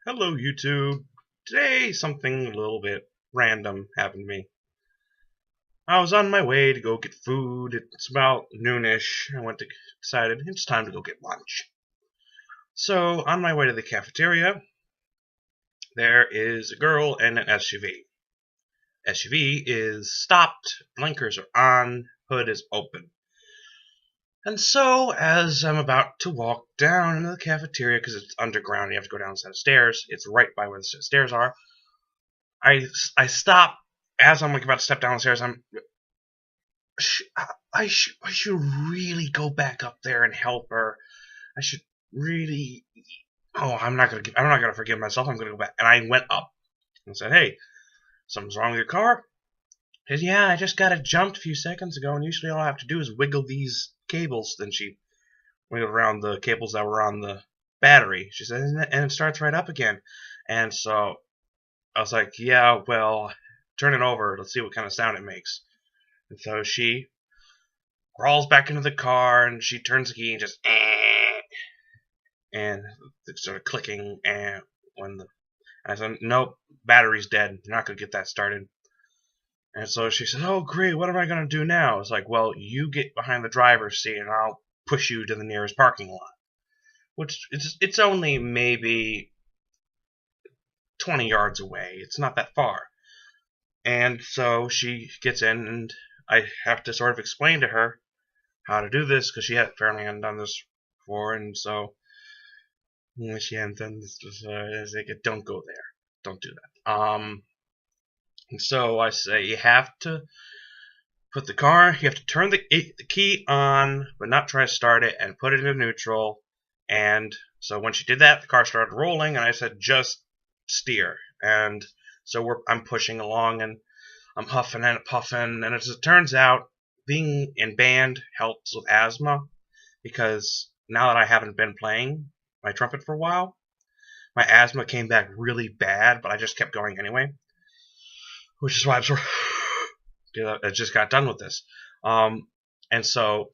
Hello, YouTube. Today, something a little bit random happened to me. I was on my way to go get food. It's about noonish. Decided it's time to go get lunch. So, on my way to the cafeteria, there is a girl and an SUV. SUV is stopped, blinkers are on, hood is open. And so, as I'm about to walk down into the cafeteria, because it's underground, you have to go down a set of stairs, it's right by where the stairs are, I, I stop as I'm about to step down the stairs. sh- I should really go back up there and help her. I should really. Oh, I'm not gonna forgive myself. I'm gonna go back. And I went up and said, "Hey, something's wrong with your car?" She said, "Yeah, I just got it jumped a few seconds ago, and usually all I have to do is wiggle these cables." Then she wiggled around the cables that were on the battery. She said, "And it starts right up again." And so I was like, "Yeah, well, turn it over. Let's see what kind of sound it makes." And so she crawls back into the car and she turns the key and just and it started clicking. And when the I said, "Nope, battery's dead. You're not gonna get that started." And so she said, "Oh great, what am I gonna do now?" It's like, "Well, you get behind the driver's seat and I'll push you to the nearest parking lot," which it's only maybe 20 yards away. It's not that far. And so she gets in and I have to sort of explain to her how to do this because she apparently hadn't done this before. And so she hadn't done this before. It's like, don't go there. Don't do that. And so I say you have to put the car, you have to turn the key on, but not try to start it, and put it into neutral. And so when she did that, the car started rolling, and I said, just steer. And so I'm pushing along, and I'm huffing and puffing. And as it turns out, being in band helps with asthma because now that I haven't been playing my trumpet for a while, my asthma came back really bad, but I just kept going anyway, which is why I'm sort of I just got done with this. Um, and so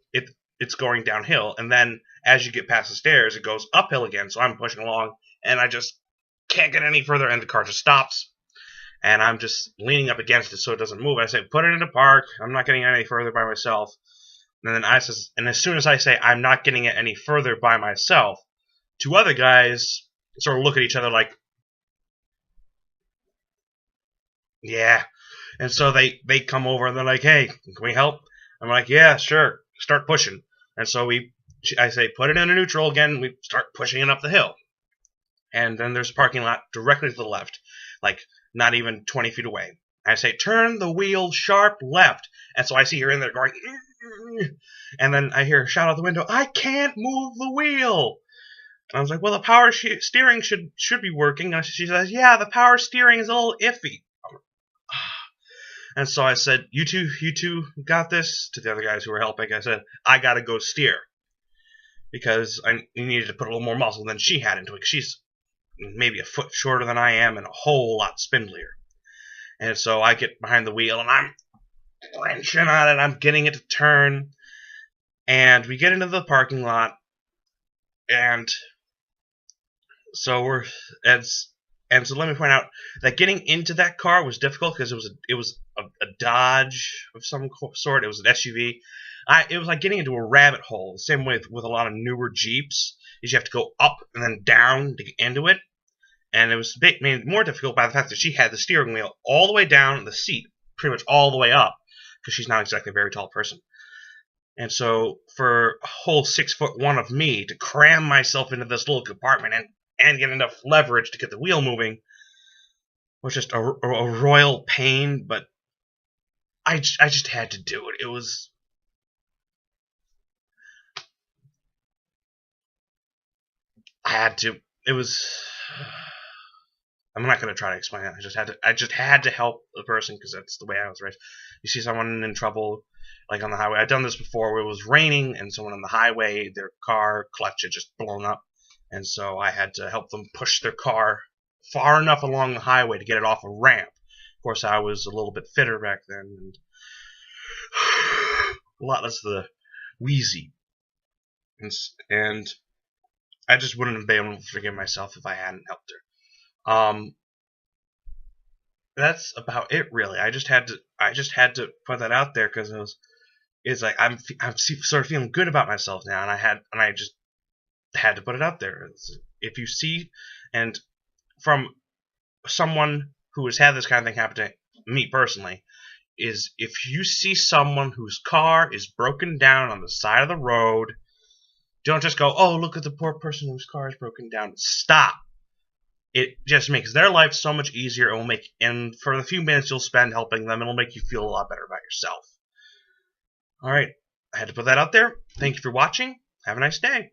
it's going downhill, and then as you get past the stairs, it goes uphill again. So I'm pushing along, and I just can't get any further, and the car just stops, and I'm just leaning up against it so it doesn't move. I say, "Put it into park. I'm not getting any further by myself." And then and as soon as I say I'm not getting it any further by myself, two other guys sort of look at each other like, "Yeah." And so they come over and they're like, "Hey, can we help?" I'm like, "Yeah, sure. Start pushing." And so I say, "Put it in a neutral again." We start pushing it up the hill, and then there's a parking lot directly to the left, like not even 20 feet away. I say, "Turn the wheel sharp left." And so I see her in there going, and then I hear her shout out the window, "I can't move the wheel." And I was like, "Well, the power steering should be working." And she says, "Yeah, the power steering is a little iffy." And so I said, you two got this," to the other guys who were helping. I said, "I got to go steer because I needed to put a little more muscle than she had into it. 'Cause she's maybe a foot shorter than I am and a whole lot spindlier." And so I get behind the wheel and I'm wrenching on it. I'm getting it to turn. And we get into the parking lot. And so and so let me point out that getting into that car was difficult because it was a Dodge of some sort. It was an SUV. It was like getting into a rabbit hole. The same way with a lot of newer Jeeps, is you have to go up and then down to get into it. And it was made more difficult by the fact that she had the steering wheel all the way down and the seat pretty much all the way up because she's not exactly a very tall person. And so for a whole 6'1" of me to cram myself into this little compartment and get enough leverage to get the wheel moving was just a royal pain, but I just had to do it. It was I had to. It was. I'm not going to try to explain it. I just had to help the person because that's the way I was raised. You see someone in trouble, like on the highway. I've done this before where it was raining and someone on the highway, their car clutch had just blown up, and so I had to help them push their car far enough along the highway to get it off a ramp. Of course, I was a little bit fitter back then, and a lot less of the wheezy, and I just wouldn't have been able to forgive myself if I hadn't helped her. That's about it, really. I just had to put that out there because it's like I'm sort of feeling good about myself now, and I just had to put it out there. If you see, and from someone who has had this kind of thing happen to me personally, is if you see someone whose car is broken down on the side of the road, don't just go, oh, look at the poor person whose car is broken down. Stop. It just makes their life so much easier, and for the few minutes you'll spend helping them, it'll make you feel a lot better about yourself. Alright, I had to put that out there. Thank you for watching. Have a nice day.